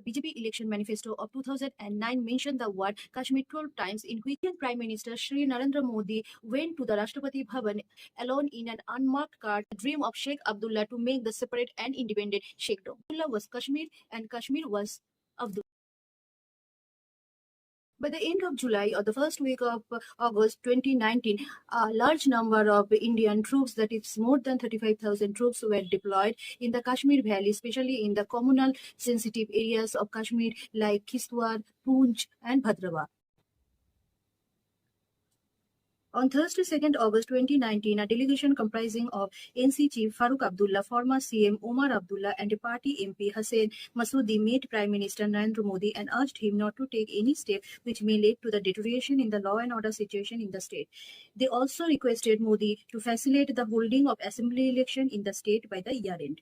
BJP election manifesto of 2009 mentioned the word Kashmir 12 times, in which Prime Minister Shri Narendra Modi went to the Rashtrapati Bhavan alone in an unmarked car, the dream of Sheikh Abdullah to make the separate and independent Sheikhdom. Abdullah was Kashmir and Kashmir was Abdullah. By the end of July or the first week of August 2019, a large number of Indian troops, that is more than 35,000 troops, were deployed in the Kashmir Valley, especially in the communal sensitive areas of Kashmir like Kishtwar, Poonch and Bhadrawa. On Thursday, 2nd August 2019, a delegation comprising of NC Chief Farooq Abdullah, former CM Omar Abdullah, and a party MP Hussain Masoodi met Prime Minister Narendra Modi and urged him not to take any step which may lead to the deterioration in the law and order situation in the state. They also requested Modi to facilitate the holding of assembly election in the state by the year end.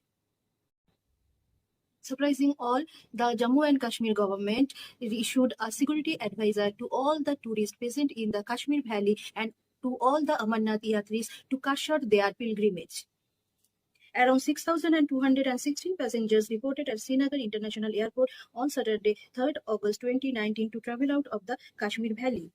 Surprising all, the Jammu and Kashmir government issued a security advisor to all the tourists present in the Kashmir Valley and to all the Amarnath Yatris to cushion their pilgrimage. Around 6,216 passengers reported at Srinagar International Airport on Saturday, 3rd August 2019 to travel out of the Kashmir Valley.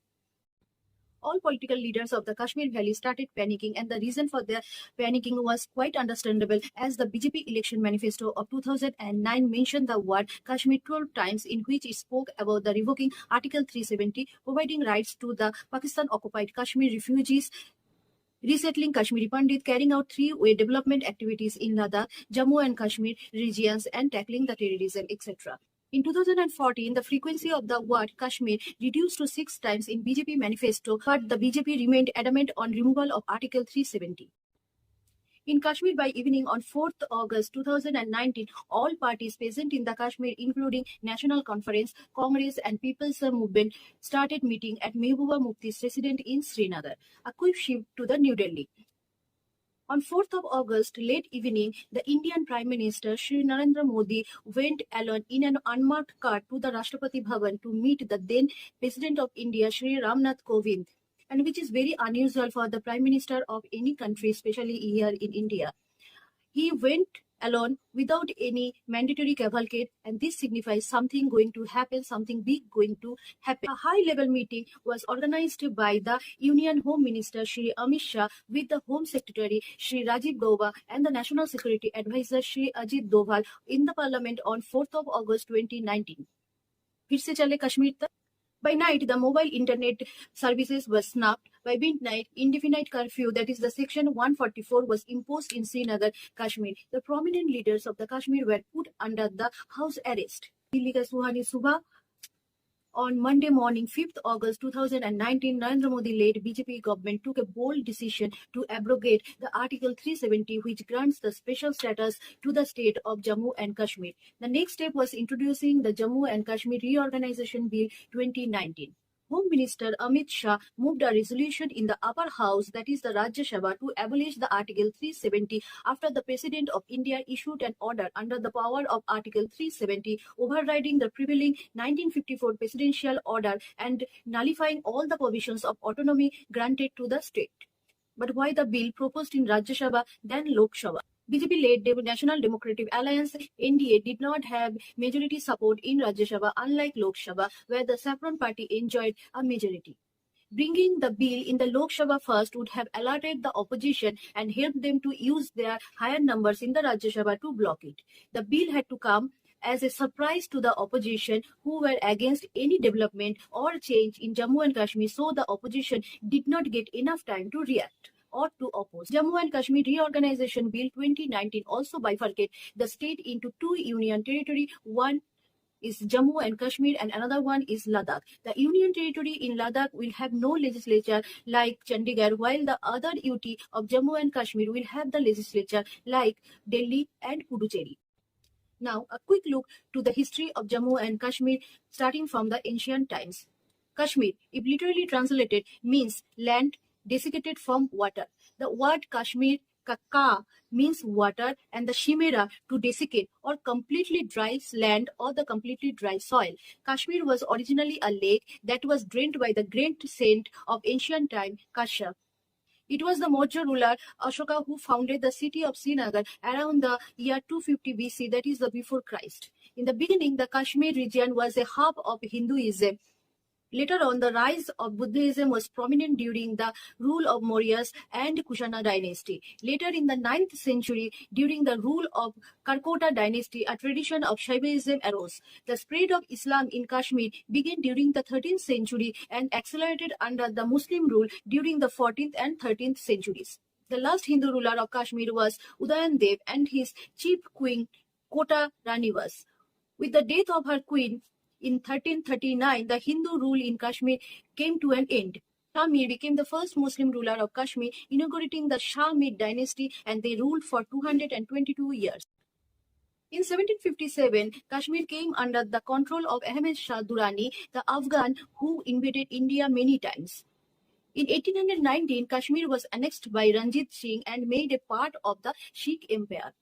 All political leaders of the Kashmir Valley started panicking, and the reason for their panicking was quite understandable, as the BJP election manifesto of 2009 mentioned the word Kashmir 12 times, in which it spoke about the revoking Article 370, providing rights to the Pakistan-occupied Kashmir refugees, resettling Kashmiri Pandit, carrying out three-way development activities in Ladakh, Jammu and Kashmir regions, and tackling the terrorism, etc. In 2014, the frequency of the word Kashmir reduced to 6 times in BJP manifesto, but the BJP remained adamant on removal of Article 370. In Kashmir, by evening on 4th August 2019, all parties present in the Kashmir, including National Conference, Congress and People's Movement, started meeting at Mehbooba Mufti's residence in Srinagar, a quick shift to the New Delhi. On 4th of August, late evening, the Indian Prime Minister Shri Narendra Modi went alone in an unmarked car to the Rashtrapati Bhavan to meet the then President of India Shri Ramnath Kovind, and which is very unusual for the Prime Minister of any country, especially here in India. He went alone without any mandatory cavalcade, and this signifies something going to happen, something big going to happen. A high-level meeting was organized by the Union Home Minister Shri Amit Shah with the Home Secretary Shri Rajiv Gauba and the National Security Advisor Shri Ajit Doval in the Parliament on 4th of August 2019. फिर से चले कश्मीर तक. By night, the mobile internet services were snapped. By midnight, indefinite curfew, that is the section 144, was imposed in Srinagar, Kashmir. The prominent leaders of the Kashmir were put under the house arrest. Delhi ka Suhani Subha. On Monday morning, 5th August 2019, Narendra Modi-led BJP government took a bold decision to abrogate the Article 370, which grants the special status to the state of Jammu and Kashmir. The next step was introducing the Jammu and Kashmir Reorganization Bill 2019. Home Minister Amit Shah moved a resolution in the upper house, that is the Rajya Sabha, to abolish the Article 370 after the President of India issued an order under the power of Article 370, overriding the prevailing 1954 presidential order and nullifying all the provisions of autonomy granted to the state. But why the bill proposed in Rajya Sabha than Lok Sabha? BJP-led National Democratic Alliance (NDA) did not have majority support in Rajya Sabha, unlike Lok Sabha, where the Saffron Party enjoyed a majority. Bringing the bill in the Lok Sabha first would have alerted the opposition and helped them to use their higher numbers in the Rajya Sabha to block it. The bill had to come as a surprise to the opposition, who were against any development or change in Jammu and Kashmir, so the opposition did not get enough time to react or to oppose. Jammu and Kashmir Reorganization Bill 2019 also bifurcated the state into two union territory. One is Jammu and Kashmir and another one is Ladakh. The union territory in Ladakh will have no legislature like Chandigarh, while the other UT of Jammu and Kashmir will have the legislature like Delhi and Puducherry. Now, a quick look to the history of Jammu and Kashmir, starting from the ancient times. Kashmir, if literally translated, means land desiccated from water. The word Kashmir, Kaka, means water, and the Shimera, to desiccate or completely dry land or the completely dry soil. Kashmir was originally a lake that was drained by the great saint of ancient time, Kashyap. It was the Maurya ruler Ashoka who founded the city of Srinagar around the year 250 BC, that is the before Christ. In the beginning, the Kashmir region was a hub of Hinduism. Later on, the rise of Buddhism was prominent during the rule of Mauryas and Kushana dynasty. Later in the 9th century, during the rule of Karkota dynasty, a tradition of Shaivism arose. The spread of Islam in Kashmir began during the 13th century and accelerated under the Muslim rule during the 14th and 13th centuries. The last Hindu ruler of Kashmir was Udayan Dev and his chief queen Kota Ranivas. With the death of her queen, in 1339, the Hindu rule in Kashmir came to an end. Shah Mir became the first Muslim ruler of Kashmir, inaugurating the Shah Mir dynasty, and they ruled for 222 years. In 1757, Kashmir came under the control of Ahmed Shah Durrani, the Afghan who invaded India many times. In 1819, Kashmir was annexed by Ranjit Singh and made a part of the Sikh Empire.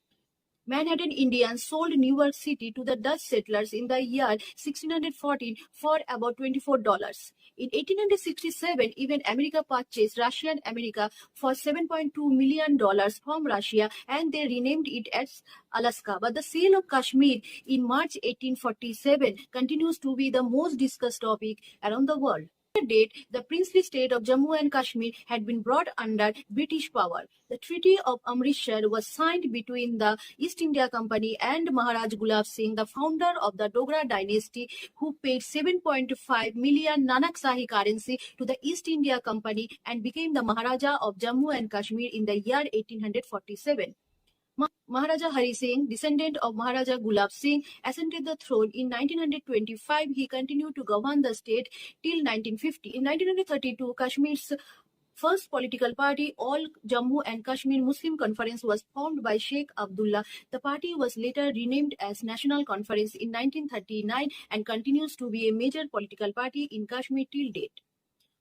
Manhattan Indians sold New York City to the Dutch settlers in the year 1614 for about $24. In 1867, even America purchased Russian America for $7.2 million from Russia, and they renamed it as Alaska. But the sale of Kashmir in March 1847 continues to be the most discussed topic around the world. At the date, the princely state of Jammu and Kashmir had been brought under British power. The Treaty of Amritsar was signed between the East India Company and Maharaj Gulab Singh, the founder of the Dogra dynasty, who paid 7.5 million Nanak-Shahi currency to the East India Company and became the Maharaja of Jammu and Kashmir in the year 1847. Maharaja Hari Singh, descendant of Maharaja Gulab Singh, ascended the throne in 1925. He continued to govern the state till 1950. In 1932, Kashmir's first political party, All Jammu and Kashmir Muslim Conference, was formed by Sheikh Abdullah. The party was later renamed as National Conference in 1939 and continues to be a major political party in Kashmir till date.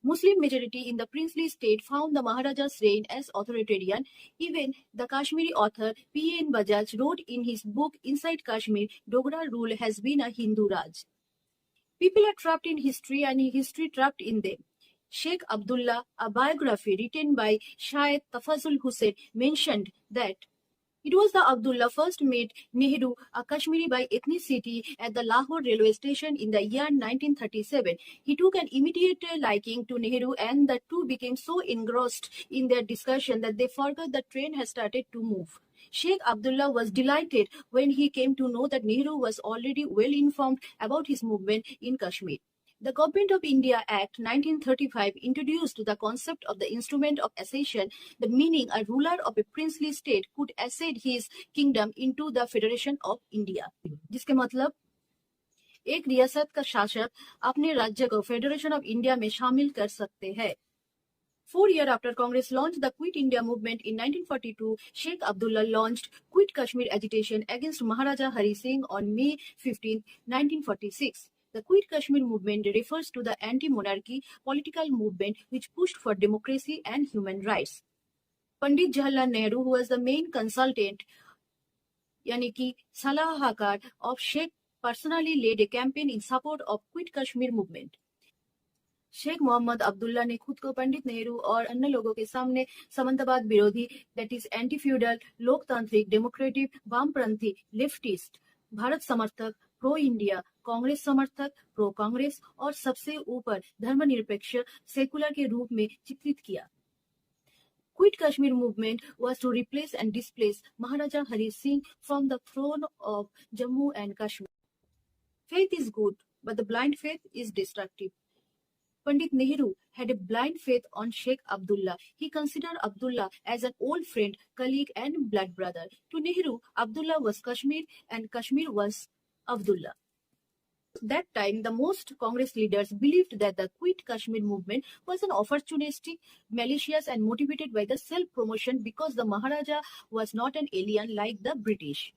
Muslim majority in the princely state found the Maharaja's reign as authoritarian. Even the Kashmiri author P.N. Bajaj wrote in his book Inside Kashmir, Dogra rule has been a Hindu Raj. People are trapped in history and history trapped in them. Sheikh Abdullah, a biography written by Shayed Tafazul Hussain, mentioned that it was the Abdullah first met Nehru, a Kashmiri by ethnicity, at the Lahore railway station in the year 1937. He took an immediate liking to Nehru, and the two became so engrossed in their discussion that they forgot the train had started to move. Sheikh Abdullah was delighted when he came to know that Nehru was already well informed about his movement in Kashmir. The Government of India Act 1935 introduced the concept of the instrument of accession, the meaning a ruler of a princely state could accede his kingdom into the Federation of India. जिसके मतलब एक रियासत का शासक अपने राज्य को federation of India में शामिल कर सकते हैं. 4 years after Congress launched the Quit India movement in 1942, Sheikh Abdullah launched Quit Kashmir agitation against Maharaja Hari Singh on May 15, 1946. The Quit Kashmir movement refers to the anti-monarchy political movement which pushed for democracy and human rights. Pandit Jawaharlal Nehru, who was the main consultant, yani ki salahakar of Sheikh, personally led a campaign in support of Quit Kashmir movement. Sheikh Mohammad Abdullah ने खुद को पंडित नेहरू और अन्य लोगों के सामने सामंतवाद विरोधी, that is anti feudal, लोकतांत्रिक, डेमोक्रेटिक, वामपंथी, लेफ्टिस्ट, भारत समर्थक, प्रो इंडिया, कांग्रेस समर्थक, प्रो कांग्रेस और सबसे ऊपर धर्मनिरपेक्ष, सेकुलर के रूप में चित्रित किया. Quit Kashmir movement was to replace and displace Maharaja Hari Singh from the throne of Jammu and Kashmir. Faith is good, but the blind faith is destructive. Pandit Nehru had a blind faith on Sheikh Abdullah. He considered Abdullah as an old friend, colleague and blood brother. To Nehru, Abdullah was Kashmir and Kashmir was Abdullah. At that time, the most Congress leaders believed that the Quit Kashmir movement was an opportunistic, malicious and motivated by the self-promotion because the Maharaja was not an alien like the British.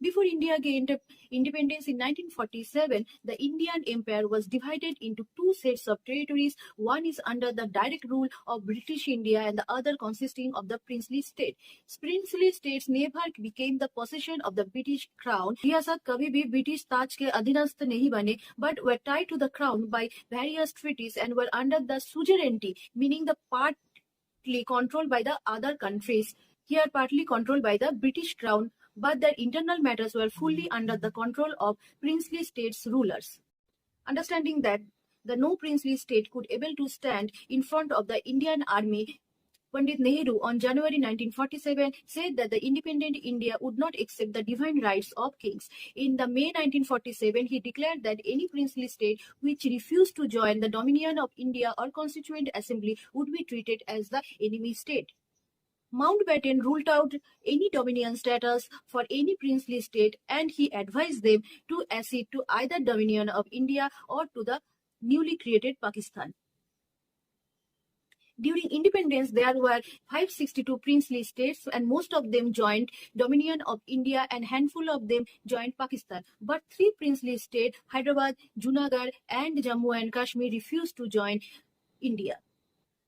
Before India gained independence in 1947, the Indian Empire was divided into two sets of territories. One is under the direct rule of British India and the other consisting of the princely state. Princely states never became the possession of the British crown. रियासत कभी भी British ताज के अधीनस्थ नहीं बने, but were tied to the crown by various treaties and were under the suzerainty, meaning the partly controlled by the other countries. Here partly controlled by the British crown but their internal matters were fully under the control of princely states' rulers. Understanding that the no princely state could able to stand in front of the Indian army, Pandit Nehru on January 1947 said that the independent India would not accept the divine rights of kings. In the May 1947, he declared that any princely state which refused to join the Dominion of India or Constituent Assembly would be treated as the enemy state. Mountbatten ruled out any dominion status for any princely state, and he advised them to accede to either Dominion of India or to the newly created Pakistan. During independence, there were 562 princely states, and most of them joined Dominion of India and handful of them joined Pakistan. But three princely states, Hyderabad, Junagadh, and Jammu and Kashmir, refused to join India.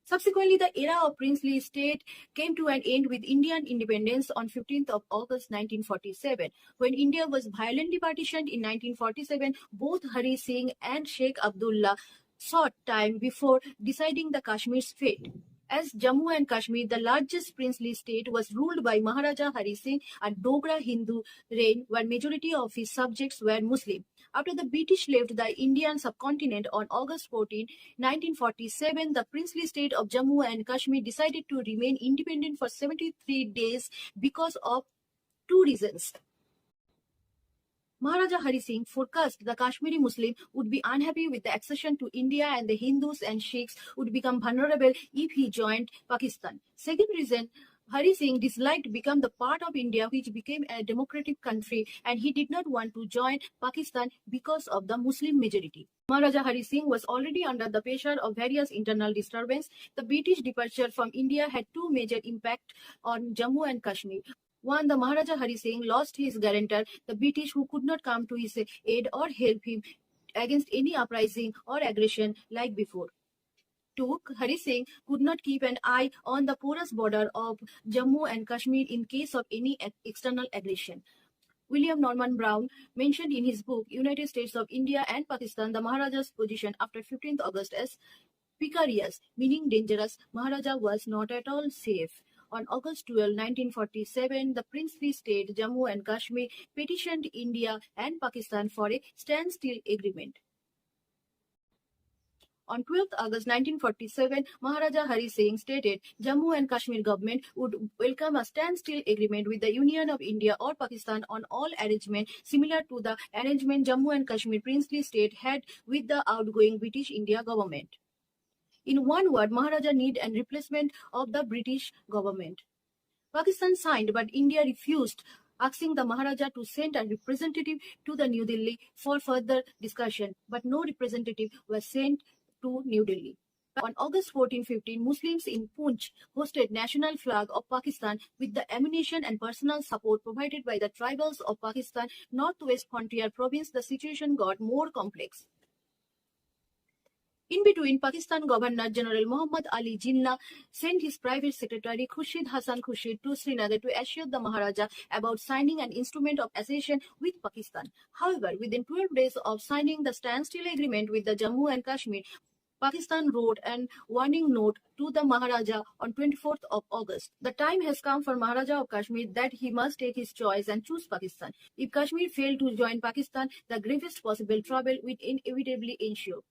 Subsequently, the era of princely state came to an end with Indian independence on 15th of August 1947. When India was violently partitioned in 1947, both Hari Singh and Sheikh Abdullah sought time before deciding the Kashmir's fate. As Jammu and Kashmir, the largest princely state, was ruled by Maharaja Hari Singh, a Dogra Hindu reign where majority of his subjects were Muslim. After the British left the Indian subcontinent on August 14, 1947, the princely state of Jammu and Kashmir decided to remain independent for 73 days because of two reasons. Maharaja Hari Singh forecast the Kashmiri Muslim would be unhappy with the accession to India and the Hindus and Sikhs would become vulnerable if he joined Pakistan. Second reason, Hari Singh disliked become the part of India which became a democratic country, and he did not want to join Pakistan because of the Muslim majority. Maharaja Hari Singh was already under the pressure of various internal disturbance. The British departure from India had two major impacts on Jammu and Kashmir. One, the Maharaja Hari Singh lost his guarantor, the British, who could not come to his aid or help him against any uprising or aggression like before. Two, Hari Singh could not keep an eye on the porous border of Jammu and Kashmir in case of any external aggression. William Norman Brown mentioned in his book United States of India and Pakistan the Maharaja's position after 15th August as precarious, meaning dangerous. Maharaja was not at all safe. On August 12, 1947, the princely state Jammu and Kashmir petitioned India and Pakistan for a standstill agreement. On 12th August 1947, Maharaja Hari Singh stated Jammu and Kashmir government would welcome a standstill agreement with the Union of India or Pakistan on all arrangements similar to the arrangement Jammu and Kashmir princely state had with the outgoing British India government. In one word, Maharaja need a replacement of the British government. Pakistan signed, but India refused, asking the Maharaja to send a representative to the New Delhi for further discussion, but no representative was sent to New Delhi. On August 14-15, Muslims in Poonch hosted national flag of Pakistan with the ammunition and personal support provided by the tribals of Pakistan Northwest Frontier Province. The situation got more complex. In between, Pakistan Governor General Muhammad Ali Jinnah sent his private secretary Khurshid Hassan Khurshid to Srinagar to assure the Maharaja about signing an instrument of accession with Pakistan. However, within 12 days of signing the standstill agreement with the Jammu and Kashmir, Pakistan wrote a warning note to the Maharaja on 24th of August. The time has come for Maharaja of Kashmir that he must take his choice and choose Pakistan. If Kashmir failed to join Pakistan, the gravest possible trouble would inevitably ensue.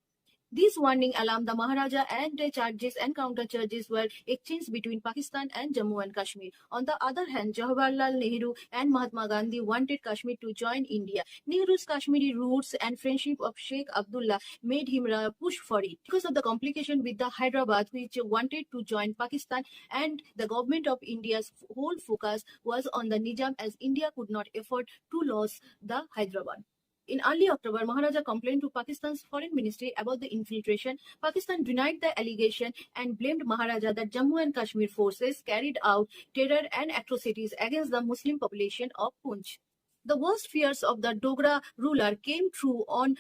This warning alarmed the Maharaja, and the charges and counter-charges were exchanged between Pakistan and Jammu and Kashmir. On the other hand, Jawaharlal Nehru and Mahatma Gandhi wanted Kashmir to join India. Nehru's Kashmiri roots and friendship of Sheikh Abdullah made him push for it. Because of the complication with the Hyderabad, which wanted to join Pakistan, and the government of India's whole focus was on the Nizam, as India could not afford to lose the Hyderabad. In early October, Maharaja complained to Pakistan's foreign ministry about the infiltration. Pakistan denied the allegation and blamed Maharaja that Jammu and Kashmir forces carried out terror and atrocities against the Muslim population of Poonch. The worst fears of the Dogra ruler came true on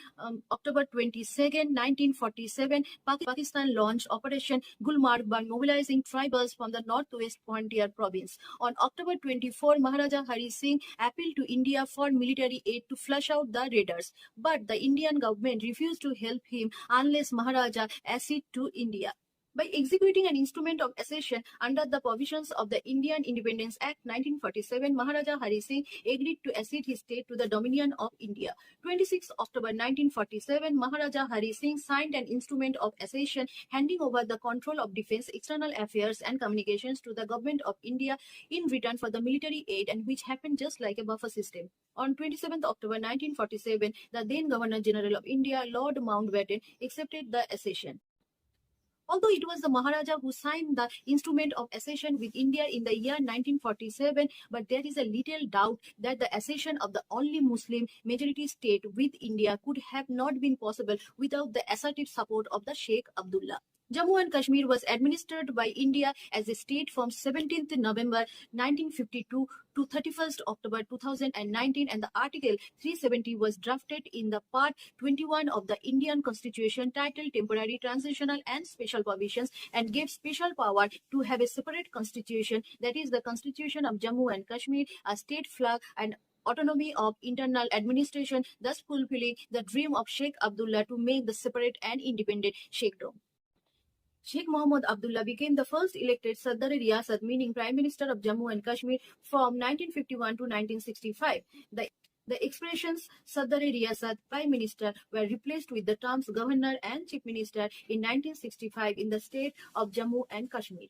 October 22, 1947. Pakistan launched Operation Gulmarg by mobilizing tribals from the Northwest Frontier Province. On October 24, Maharaja Hari Singh appealed to India for military aid to flush out the raiders, but the Indian government refused to help him unless Maharaja acceded to India. By executing an instrument of accession under the provisions of the Indian Independence Act 1947, Maharaja Hari Singh agreed to accede his state to the dominion of India. 26 October 1947, Maharaja Hari Singh signed an instrument of accession handing over the control of defense, external affairs and communications to the government of India in return for the military aid, and which happened just like a buffer system. On 27 October 1947, the then Governor General of India, Lord Mountbatten, accepted the accession. Although it was the Maharaja who signed the instrument of accession with India in the year 1947, but there is a little doubt that the accession of the only Muslim majority state with India could have not been possible without the assertive support of the Sheikh Abdullah. Jammu and Kashmir was administered by India as a state from 17th November 1952 to 31st October 2019, and the Article 370 was drafted in the Part 21 of the Indian Constitution titled Temporary, Transitional and Special Provisions, and gave special power to have a separate constitution, that is the Constitution of Jammu and Kashmir, a state flag and autonomy of internal administration, thus fulfilling the dream of Sheikh Abdullah to make the separate and independent sheikhdom. Sheikh Mohammed Abdullah became the first elected Sadr-e-Riyasat, meaning Prime Minister of Jammu and Kashmir, from 1951 to 1965. The expressions Sadr-e-Riyasat, Prime Minister, were replaced with the terms Governor and Chief Minister in 1965 in the state of Jammu and Kashmir.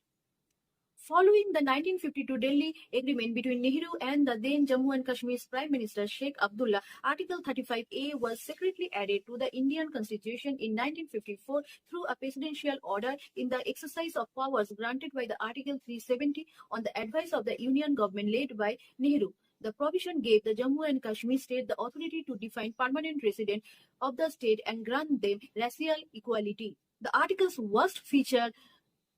Following the 1952 Delhi Agreement between Nehru and the then Jammu and Kashmir's Prime Minister Sheikh Abdullah, Article 35A was secretly added to the Indian Constitution in 1954 through a presidential order in the exercise of powers granted by the Article 370 on the advice of the Union government led by Nehru. The provision gave the Jammu and Kashmir state the authority to define permanent residents of the state and grant them racial equality. The article's worst feature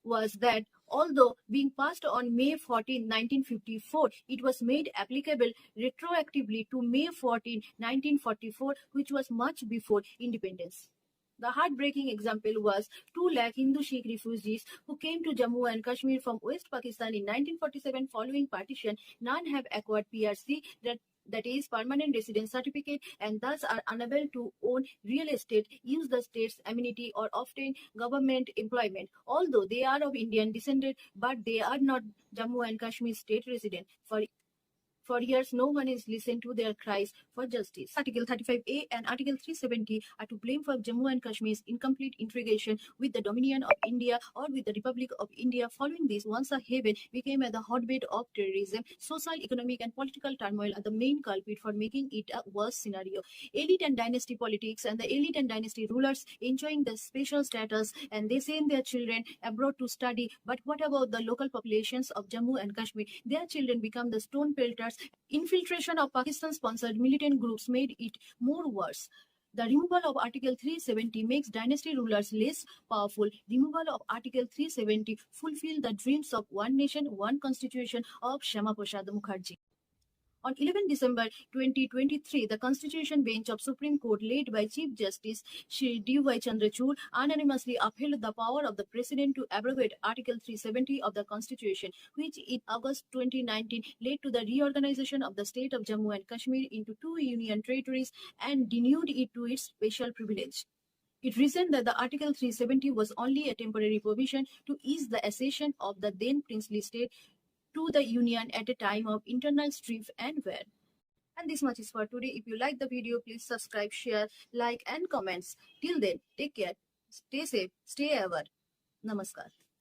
was that although being passed on May 14, 1954, it was made applicable retroactively to May 14, 1944, which was much before independence. The heartbreaking example was 2 lakh Hindu Sikh refugees who came to Jammu and Kashmir from West Pakistan in 1947 following partition. None have acquired PRC, that is permanent residence certificate, and thus are unable to own real estate, use the state's amenity or obtain government employment. Although they are of Indian descent, but they are not Jammu and Kashmir state resident. For years, no one is listened to their cries for justice. Article 35A and Article 370 are to blame for Jammu and Kashmir's incomplete integration with the dominion of India or with the Republic of India. Following this, once a haven became the hotbed of terrorism. Social, economic, and political turmoil are the main culprit for making it a worse scenario. Elite and dynasty politics, and the elite and dynasty rulers enjoying the special status, and they send their children abroad to study. But what about the local populations of Jammu and Kashmir? Their children become the stone pelters. Infiltration of Pakistan-sponsored militant groups made it more worse. The removal of Article 370 makes dynasty rulers less powerful. Removal of Article 370 fulfilled the dreams of one nation, one constitution of Shyama Prasad Mukherjee. On 11 December 2023, the Constitution Bench of Supreme Court, led by Chief Justice Shri D.Y. Chandrachud, unanimously upheld the power of the President to abrogate Article 370 of the Constitution, which in August 2019 led to the reorganization of the state of Jammu and Kashmir into 2 union territories and denuded it to its special privilege. It reasoned that the Article 370 was only a temporary provision to ease the accession of the then princely state to the Union at a time of internal strife and wear. And this much is for today. If you like the video, please subscribe, share, like and comments. Till then, take care, stay safe, stay ever. Namaskar.